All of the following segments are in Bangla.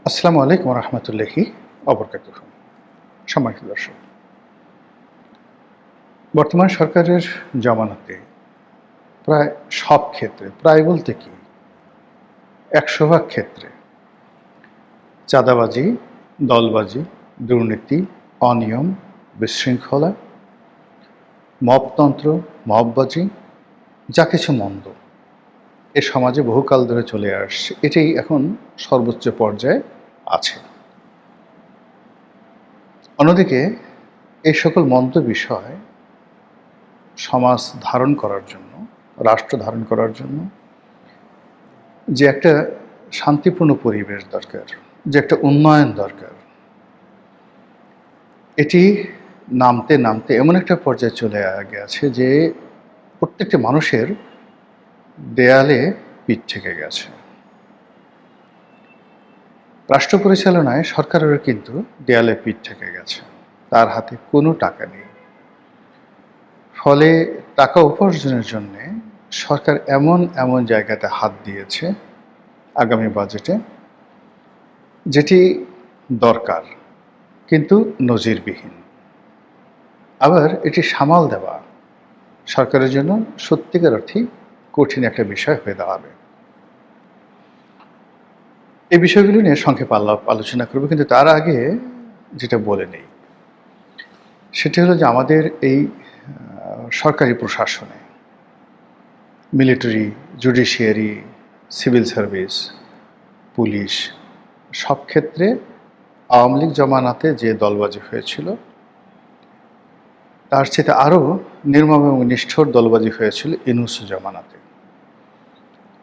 আসসালামু আলাইকুম রহমতুল্লাহি অবরকাতুহ। সম্মানিত দর্শক, বর্তমান সরকারের জমানাতে প্রায় সব ক্ষেত্রে, প্রায় বলতে কি ১০০% ক্ষেত্রে চাঁদাবাজি, দলবাজি, দুর্নীতি, অনিয়ম, বিশৃঙ্খলা, মবতন্ত্র, মববাজি, যা কিছু মন্দ এ সমাজে বহুকাল ধরে চলে আসছে। এটাই এখন সর্বোচ্চ পর্যায়ে আছে। অন্যদিকে এই সকল মন্দ বিষয় সমাজ ধারণ করার জন্য, রাষ্ট্র ধারণ করার জন্য যে একটা শান্তিপূর্ণ পরিবেশ দরকার, যে একটা উন্নয়ন দরকার, এটি নামতে নামতে এমন একটা পর্যায়ে চলে গেছে যে প্রত্যেকটি মানুষের দেয়ালে পিঠ থেকে গেছে। রাষ্ট্র পরিচালনায় সরকারেরও কিন্তু দেয়ালে পিঠ থেকে গেছে। তার হাতে কোনো টাকা নেই। ফলে টাকা উপার্জনের জন্যে সরকার এমন এমন জায়গাতে হাত দিয়েছে আগামী বাজেটে, যেটি দরকার কিন্তু নজিরবিহীন। আবার এটি সামাল দেওয়া সরকারের জন্য সত্যিকার অর্থেই কঠিন একটা বিষয় হয়ে দাঁড়াবে। এই বিষয়গুলো নিয়ে সংক্ষেপে আলোচনা করব, কিন্তু তার আগে যেটা বলে নেই সেটি হলো যে আমাদের এই সরকারি প্রশাসনে military, judiciary, civil service, police, সব ক্ষেত্রে আওয়ামী লীগ জমানাতে যে দলবাজি হয়েছিল তার চেয়ে আরও নির্মম এবং নিষ্ঠুর দলবাজি হয়েছিল ইউনূস জমানাতে।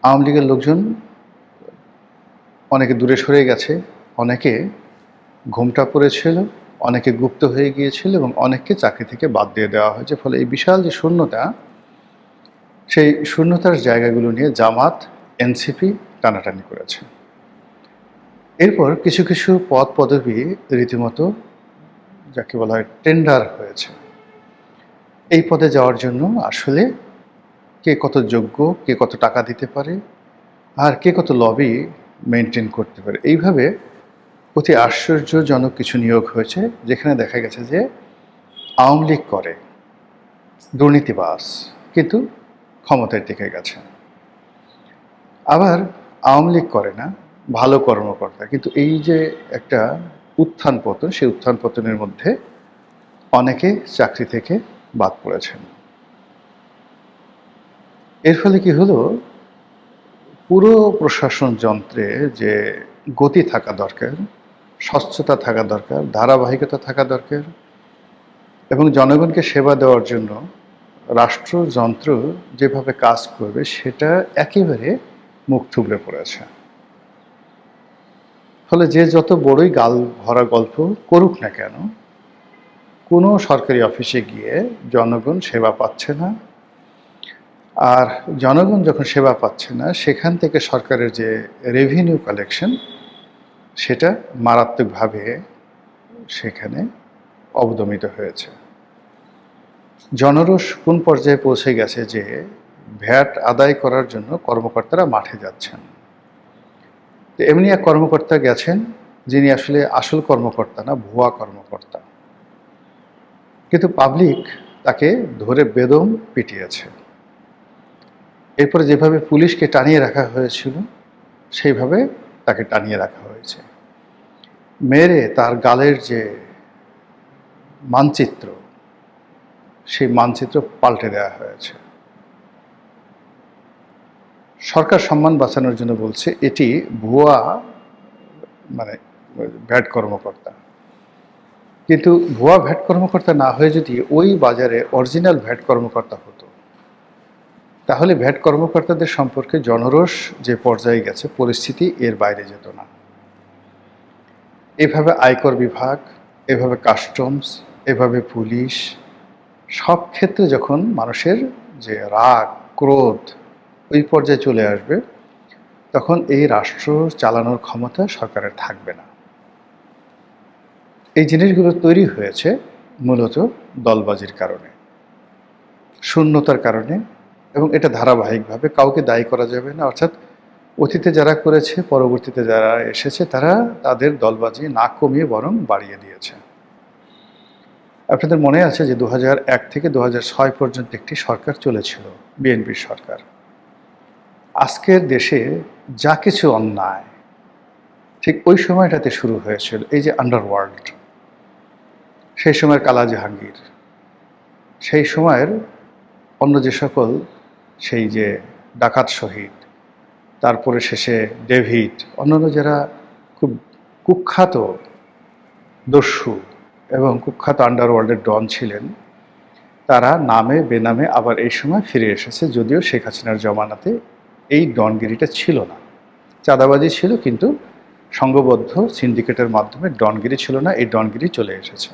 আওয়ামী লীগের লোকজন অনেকে দূরে সরে গেছে, অনেকে ঘোমটা পড়েছিল, অনেকে গুপ্ত হয়ে গিয়েছিল এবং অনেককে চাকরি থেকে বাদ দিয়ে দেওয়া হয়েছে। ফলে এই বিশাল যে শূন্যতা, সেই শূন্যতার জায়গাগুলো নিয়ে জামাত, এনসিপি টানাটানি করেছে। এরপর কিছু কিছু পদ পদবি রীতিমতো যাকে বলা হয় টেন্ডার হয়েছে। এই পদে যাওয়ার জন্য আসলে কে কত যোগ্য, কে কত টাকা দিতে পারে, আর কে কত লবি মেনটেন করতে পারে, এইভাবে অতি আশ্চর্যজনক কিছু নিয়োগ হয়েছে, যেখানে দেখা গেছে যে আওয়ামী লীগ করে, দুর্নীতিবাজ, কিন্তু ক্ষমতায় টিকে গেছে। আবার আওয়ামী লীগ করে না, ভালো কর্মকর্তা, কিন্তু এই যে একটা উত্থান পতন, সেই উত্থান পতনের মধ্যে অনেকে চাকরি থেকে বাদ পড়েছেন। এর ফলে কি হলো, পুরো প্রশাসন যন্ত্রে যে গতি থাকা দরকার, স্বচ্ছতা থাকা দরকার, ধারাবাহিকতা থাকা দরকার এবং জনগণকে সেবা দেওয়ার জন্য রাষ্ট্রযন্ত্র যেভাবে কাজ করবে সেটা একেবারে মুখ থুবড়ে পড়েছে। ফলে যে যত বড়ই গাল ভরা গল্প করুক না কেন, কোনো সরকারি অফিসে গিয়ে জনগণ সেবা পাচ্ছে না। আর জনগণ যখন সেবা পাচ্ছে না, সেখান থেকে সরকারের যে রেভিনিউ কালেকশন, সেটা মারাত্মকভাবে সেখানে অবদমিত হয়েছে। জনরোষ কোন পর্যায়ে পৌঁছে গেছে যে ভ্যাট আদায় করার জন্য কর্মকর্তারা মাঠে যাচ্ছেন। তো এমনি এক কর্মকর্তা গেছেন যিনি আসলে আসল কর্মকর্তা না, ভুয়া কর্মকর্তা, কিন্তু পাবলিক তাকে ধরে বেদম পিটিয়েছে। এরপরে যেভাবে পুলিশকে টানিয়ে রাখা হয়েছিল সেইভাবে তাকে টানিয়ে রাখা হয়েছে, মেরে তার গালের যে মানচিত্র, সেই মানচিত্র পাল্টে দেওয়া হয়েছে। সরকার সম্মান বাঁচানোর জন্য বলছে এটি ভুয়া, মানে ভ্যাট কর্মকর্তা, কিন্তু ভুয়া ভ্যাট কর্মকর্তা না হয়ে যদি ওই বাজারে অরিজিনাল ভ্যাট কর্মকর্তা হতো, তাহলে ভ্যাট কর্মকর্তাদের সম্পর্কে জনরোষ যে পর্যায়ে গেছে, পরিস্থিতি এর বাইরে যেত না। এভাবে আয়কর বিভাগ, এভাবে কাস্টমস, এভাবে পুলিশ, সব ক্ষেত্রে যখন মানুষের যে রাগ, ক্রোধ ওই পর্যায়ে চলে আসবে, তখন এই রাষ্ট্র চালানোর ক্ষমতা সরকারের থাকবে না। এই জিনিসগুলো তৈরি হয়েছে মূলত দলবাজির কারণে, শূন্যতার কারণে, এবং এটা ধারাবাহিকভাবে কাউকে দায়ী করা যাবে না। অর্থাৎ অতীতে যারা করেছে, পরবর্তীতে যারা এসেছে, তারা তাদের দলবাজি না কমিয়ে বরং বাড়িয়ে দিয়েছে। আপনাদের মনে আছে যে 2001 থেকে 2006 পর্যন্ত একটি সরকার চলেছিল, বিএনপির সরকার। আজকের দেশে যা কিছু অন্যায় ঠিক ওই সময়টাতে শুরু হয়েছিল। এই যে আন্ডারওয়ার্ল্ড, সেই সময়ের কালা জাহাঙ্গীর, সেই সময়ের অন্য যে সকল, সেই যে ডাকাত শহীদ, তারপরে শেষে ডেভিড, অন্যান্য যারা খুব কুখ্যাত দস্যু এবং কুখ্যাত আন্ডারওয়ার্ল্ডের ডন ছিলেন, তারা নামে বেনামে আবার এই সময় ফিরে এসেছে। যদিও শেখ হাসিনার জমানাতে এই ডনগিরিটা ছিল না, চাঁদাবাজি ছিল, কিন্তু সংঘবদ্ধ সিন্ডিকেটের মাধ্যমে ডনগিরি ছিল না, এই ডনগিরি চলে এসেছে।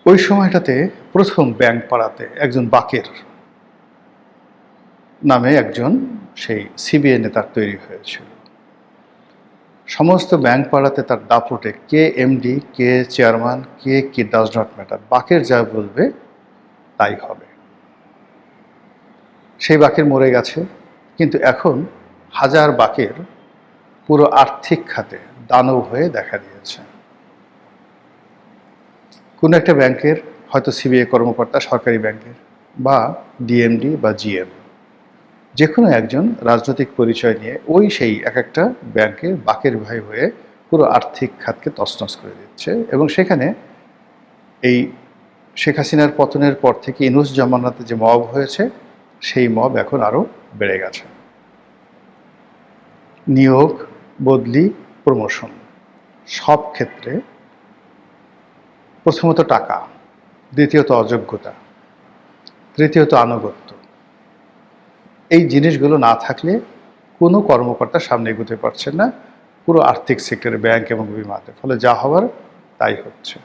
ওই সময়টাতে প্রথম ব্যাংক পাড়াতে একজন বাকের নামে একজন সেই সিবিআই নেতার তৈরি হয়েছিল। সমস্ত ব্যাংক পাড়াতে তার দাপটে কে এমডি, কে চেয়ারম্যান, কে কি ডাজ নট ম্যাটার, বাকের যা বলবে তাই হবে। সেই বাকের মরে গেছে, কিন্তু এখন হাজার বাকের পুরো আর্থিক খাতে দানব হয়ে দেখা দিয়েছে। কোনো একটা ব্যাংকের হয়তো সিবিআই কর্মকর্তা, সরকারি ব্যাংকের, বা ডিএমডি বা জিএম, যে কোনো একজন রাজনৈতিক পরিচয় নিয়ে ওই সেই এক একটা ব্যাংকের বাকের ভাই হয়ে পুরো আর্থিক খাতকে তছনছ করে দিচ্ছে। এবং সেখানে এই শেখ হাসিনার পতনের পর থেকে ইউনূস জামানাতে যে মব হয়েছে, সেই মব এখন আরও বেড়ে গেছে। নিয়োগ, বদলি, প্রমোশন, সব ক্ষেত্রে প্রথমত টাকা, দ্বিতীয়ত অযোগ্যতা, তৃতীয়ত আনুগত্য। এই জিনিসগুলো না থাকলে কোনো কর্মকর্তা সামনে এগোতে পারছেন না পুরো আর্থিক সেক্টরে, ব্যাংক এবং বিমাতে। ফলে যা হওয়ার তাই হচ্ছে।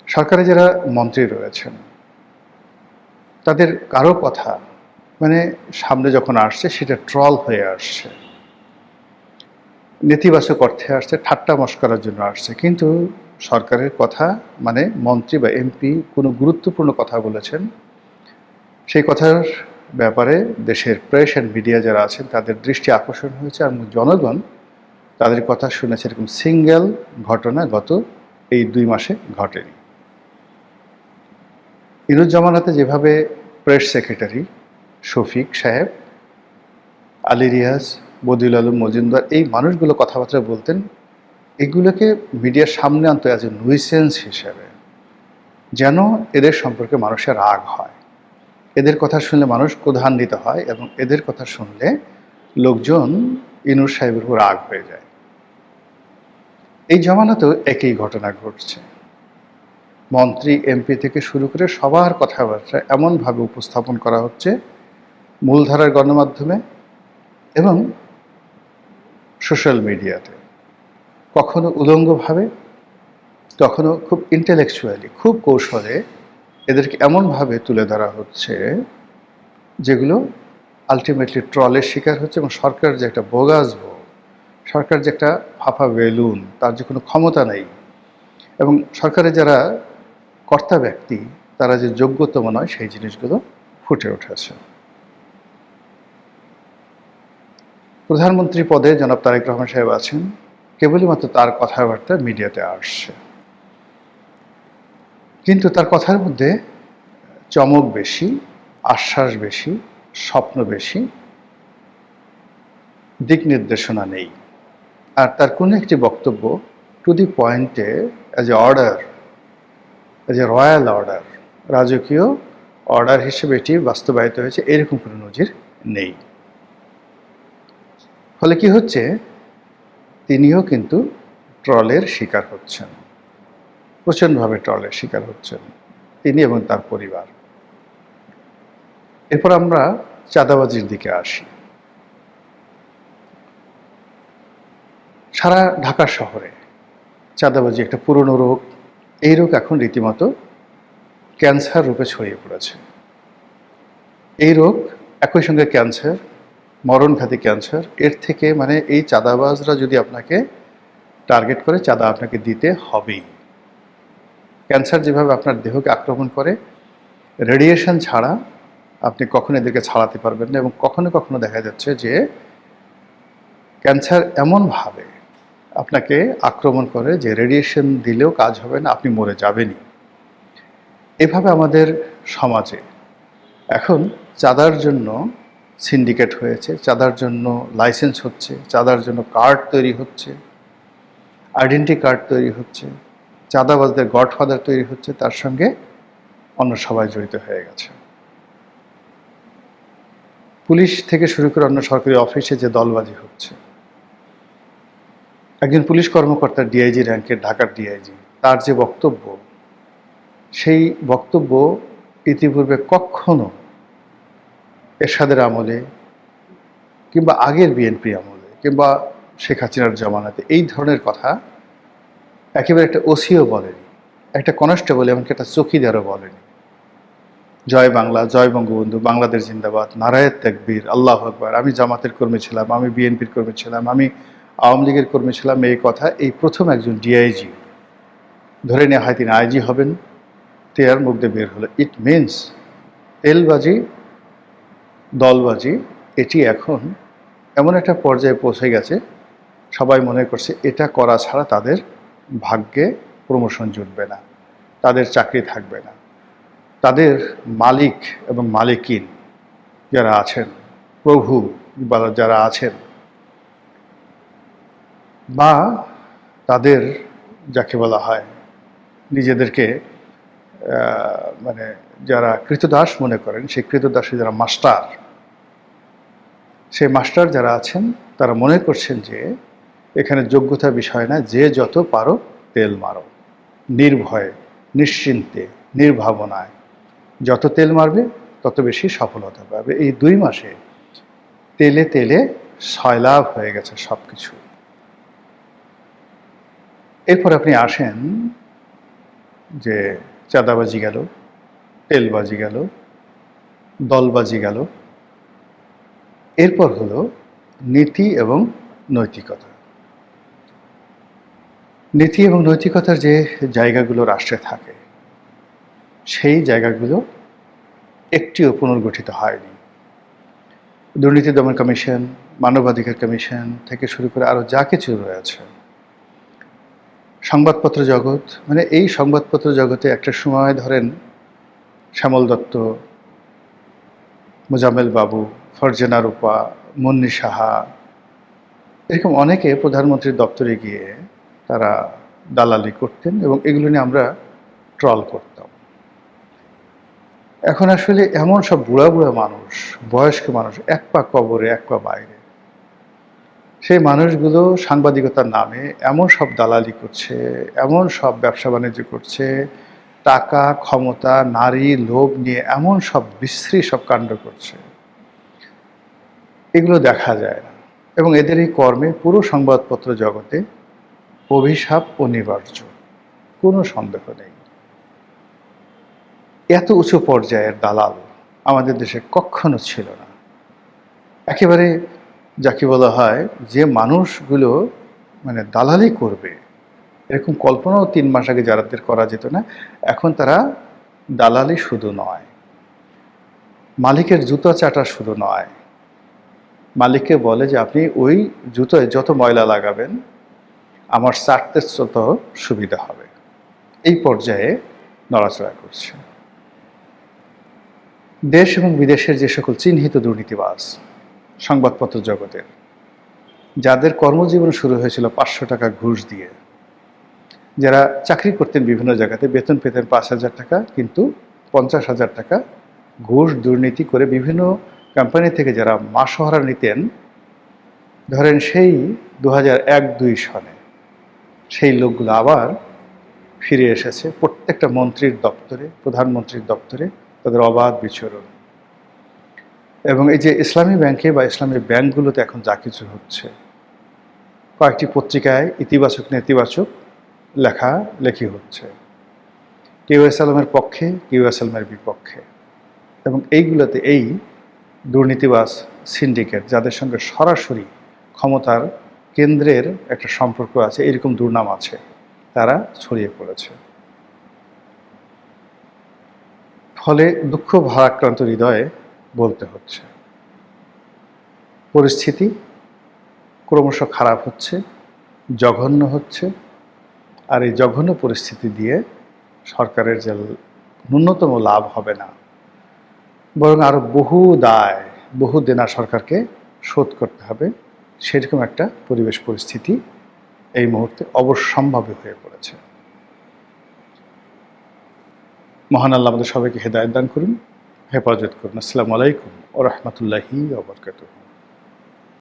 সরকারে যারা মন্ত্রী রয়েছেন, তাদের কারো কথা মানে সামনে যখন আসছে সেটা ট্রল হয়ে আসছে, নেতিবাচক অর্থে আসছে, ঠাট্টা মশকরার জন্য আসছে। কিন্তু সরকারের কথা মানে মন্ত্রী বা এমপি কোনো গুরুত্বপূর্ণ কথা বলেছেন, সেই কথার ব্যাপারে দেশের প্রেস অ্যান্ড মিডিয়া যারা আছেন তাদের দৃষ্টি আকর্ষণ হয়েছে, এবং জনগণ তাদের কথা শুনেছে। এরকম সিঙ্গেল ঘটনা গত এই 2 মাসে ঘটেনি। ইউনূস জামানাতে যেভাবে প্রেস সেক্রেটারি শফিক সাহেব, আলী রিয়াজ, বদিউল আলম মজুমদার, এই মানুষগুলো কথাবার্তা বলতেন, এগুলোকে মিডিয়ার সামনে আনতো অ্যাজ এ নুইসেন্স হিসেবে, যেন এদের সম্পর্কে মানুষের রাগ হয়, এদের কথা শুনলে মানুষ ক্রোধান্বিত হয়, এবং এদের কথা শুনলে লোকজন ইউনূস সাহেবের উপর রাগ হয়ে যায়। এই জমানাতেও একই ঘটনা ঘটছে। মন্ত্রী, এমপি থেকে শুরু করে সবার কথাবার্তা এমনভাবে উপস্থাপন করা হচ্ছে মূলধারার গণমাধ্যমে এবং সোশ্যাল মিডিয়াতে, কখনো উলঙ্গভাবে, কখনো খুব ইন্টেলেকচুয়ালি, খুব কৌশলে এদেরকে এমনভাবে তুলে ধরা হচ্ছে যেগুলো আলটিমেটলি ট্রলের শিকার হচ্ছে। এবং সরকার যে একটা বোগাস বউ, সরকার যে একটা ফাঁপা বেলুন, তার যে কোনো ক্ষমতা নেই, এবং সরকারের যারা কর্তা ব্যক্তি তারা যে যোগ্যতম নয়, সেই জিনিসগুলো ফুটে উঠেছে। প্রধানমন্ত্রী পদে জনাব তারেক রহমান সাহেব আছেন, কেবলই মাত্র তার কথাবার্তা মিডিয়াতে আসছে, কিন্তু তার কথার মধ্যে চমক বেশি, আশ্বাস বেশি, স্বপ্ন বেশি, দিক নির্দেশনা নেই। আর তার কোনো একটি বক্তব্য টু দি পয়েন্টে, as a order, as a royal order, রাজকীয় অর্ডার হিসেবে এটি বাস্তবায়িত হয়েছে, এরকম কোনো নজির নেই। ফলে কি হচ্ছে, তিনিও কিন্তু ট্রলের শিকার হচ্ছেন, প্রচণ্ডভাবে ট্রলের শিকার হচ্ছেন, তিনি এবং তার পরিবার। এরপর আমরা চাঁদাবাজির দিকে আসি। সারা ঢাকা শহরে চাঁদাবাজি একটা পুরনো রোগ। এই রোগ এখন রীতিমতো ক্যান্সার রূপে ছড়িয়ে পড়েছে। এই রোগ একই সঙ্গে ক্যান্সার, মরণঘাতী ক্যান্সার। এর থেকে মানে এই চাঁদাবাজরা যদি আপনাকে টার্গেট করে, চাঁদা আপনাকে দিতে হবেই। ক্যান্সার যেভাবে আপনার দেহকে আক্রমণ করে, রেডিয়েশন ছাড়া আপনি কখনো এদেরকে ছাড়াতে পারবেন না। এবং কখনো কখনো দেখা যাচ্ছে যে ক্যান্সার এমনভাবে আপনাকে আক্রমণ করে যে রেডিয়েশন দিলেও কাজ হবে না, আপনি মরে যাবেনই। এভাবে আমাদের সমাজে এখন চাঁদার জন্য সিন্ডিকেট হয়েছে, চাঁদার জন্য লাইসেন্স হচ্ছে, চাঁদার জন্য কার্ড তৈরি হচ্ছে, আইডেন্টি কার্ড তৈরি হচ্ছে, চাঁদাবাজদের গডফাদার তৈরি হচ্ছে, তার সঙ্গে অন্য সবাই জড়িত হয়ে গেছে। পুলিশ থেকে শুরু করে অন্য সরকারি অফিসে যে দলবাজি হচ্ছে, একজন পুলিশ কর্মকর্তা ডিআইজি র্যাঙ্কের, ঢাকার ডিআইজি, তার যে বক্তব্য, সেই বক্তব্য ইতিপূর্বে কখনো এরশাদের আমলে কিংবা আগের বিএনপি আমলে কিংবা শেখ হাসিনার জামানাতে এই ধরনের কথা একেবারে একটা ওসিও বলেনি, একটা কনস্টেবল, এমনকি একটা চৌকিদারও বলেনি। জয় বাংলা, জয় বঙ্গবন্ধু, বাংলাদেশ জিন্দাবাদ, নারায়েত তাকবীর, আল্লাহু আকবার, আমি জামাতের কর্মী ছিলাম, আমি বিএনপির কর্মী ছিলাম, আমি আওয়ামী লীগের কর্মী ছিলাম, এই কথা এই প্রথম একজন ডিআইজি, ধরে নেওয়া হয় তিনি আইজি হবেন, তেয়ার মুখ দিয়ে বের হলো। ইট মিনস তেলবাজি, দলবাজি, এটি এখন এমন একটা পর্যায়ে পৌঁছে গেছে, সবাই মনে করছে এটা করা ছাড়া তাদের ভাগ্যে প্রমোশন জুটবে না, তাদের চাকরি থাকবে না। তাদের মালিক এবং মালিকিন যারা আছেন, প্রভু বা যারা আছেন, বা তাদের যাকে বলা হয় নিজেদেরকে মানে যারা কৃতদাস মনে করেন, সেই কৃতদাসে যারা মাস্টার, সেই মাস্টার যারা আছেন তারা মনে করছেন যে এখানে যোগ্যতা বিষয় না, যে যত পারো তেল মারো, নির্ভয়ে, নিশ্চিন্তে, নির্ভাবনায় যত তেল মারবে তত বেশি সফলতা পাবে। এই 2 মাসে তেলে তেলে সয়লাভ হয়ে গেছে সব কিছু। এরপর আপনি আসেন যে চাঁদাবাজি গেল, তেলবাজি গেল, দলবাজি গেল, এরপর হলো নীতি এবং নৈতিকতা। নীতি এবং নৈতিকতার যে জায়গাগুলো রাষ্ট্রে থাকে, সেই জায়গাগুলো একটিও পুনর্গঠিত হয়নি। দুর্নীতি দমন কমিশন, মানবাধিকার কমিশন থেকে শুরু করে আরও যা কিছু রয়েছে, সংবাদপত্র জগৎ, মানে এই সংবাদপত্র জগতে একটা সময় ধরেন শ্যামল দত্ত, মোজাম্মেল বাবু, ফরজানা রূপা, মুন্নি সাহা, এরকম অনেকে প্রধানমন্ত্রীর দপ্তরে গিয়ে তারা দালালি করতেন এবং এগুলো নিয়ে আমরা ট্রল করতাম। এখন আসলে এমন সব বুড়া বুড়া মানুষ, বয়স্ক মানুষ, এক পা কবরে এক পা বাইরে, সেই মানুষগুলো সাংবাদিকতার নামে এমন সব দালালি করছে, এমন সব ব্যবসা বাণিজ্য করছে, টাকা, ক্ষমতা, নারী, লোভ নিয়ে এমন সব বিশ্রী সব কাণ্ড করছে, এগুলো দেখা যায় না। এবং এদের এই কর্মে পুরো সংবাদপত্র জগতে অভিশাপ অনিবার্য, কোনো সন্দেহ নেই। এত উঁচু পর্যায়ের দালাল আমাদের দেশে কখনো ছিল না। একেবারে যাকে বলা হয় যে মানুষগুলো মানে দালালি করবে, এরকম কল্পনাও 3 মাস আগে যাদের করা যেত না, এখন তারা দালালি শুধু নয়, মালিকের জুতো চাটা শুধু নয়, মালিককে বলে যে আপনি ওই জুতোয় যত ময়লা লাগাবেন আমার চাটতে তত সুবিধা হবে, এই পর্যায়ে নড়াচড়া করছে। দেশ এবং বিদেশের যে সকল চিহ্নিত দুর্নীতিবাজ সংবাদপত্র জগতের, যাদের কর্মজীবন শুরু হয়েছিল 500 টাকা ঘুষ দিয়ে, যারা চাকরি করতেন বিভিন্ন জায়গাতে, বেতন পেতেন 5,000 টাকা, কিন্তু 50,000 টাকা ঘুষ দুর্নীতি করে বিভিন্ন কোম্পানি থেকে যারা মাসোহারা নিতেন, ধরেন সেই 2001-2 সনে সেই লোকগুলো আবার ফিরে এসেছে প্রত্যেকটা মন্ত্রীর দপ্তরে, প্রধানমন্ত্রীর দপ্তরে, তাদের অবাধ বিচরণ। এবং এই যে ইসলামী ব্যাংকে বা ইসলামী ব্যাংকগুলোতে এখন যা কিছু হচ্ছে, কয়েকটি পত্রিকায় ইতিবাচক নেতিবাচক লেখালেখি হচ্ছে, কেউ এসএলএমের পক্ষে, কেউ এসএলএমের বিপক্ষে। এবং এইগুলোতে এই দুর্নীতিবাজ সিন্ডিকেট, যাদের সঙ্গে সরাসরি ক্ষমতার কেন্দ্রের একটা সম্পর্ক আছে, এরকম দুর্নাম আছে, তারা ছড়িয়ে পড়েছে। ফলে দুঃখ ভারাক্রান্ত হৃদয়ে বলতে হচ্ছে। পরিস্থিতি ক্রমশ খারাপ হচ্ছে, জঘন্য হচ্ছে। আর এই জঘন্য পরিস্থিতি দিয়ে সরকারের যে ন্যূনতম লাভ হবে না, বরং আরও বহু দায়, বহু দেনা সরকারকে শোধ করতে হবে, সেরকম একটা পরিবেশ পরিস্থিতি এই মুহূর্তে অবশ্যম্ভাবী হয়ে পড়েছে। মহান আল্লাহ আমাদের সবাইকে হেদায়েত দান করুন, হেফাজত করুন। আসসালামু আলাইকুম ওয়া রাহমাতুল্লাহি ওয়া বারাকাতুহু।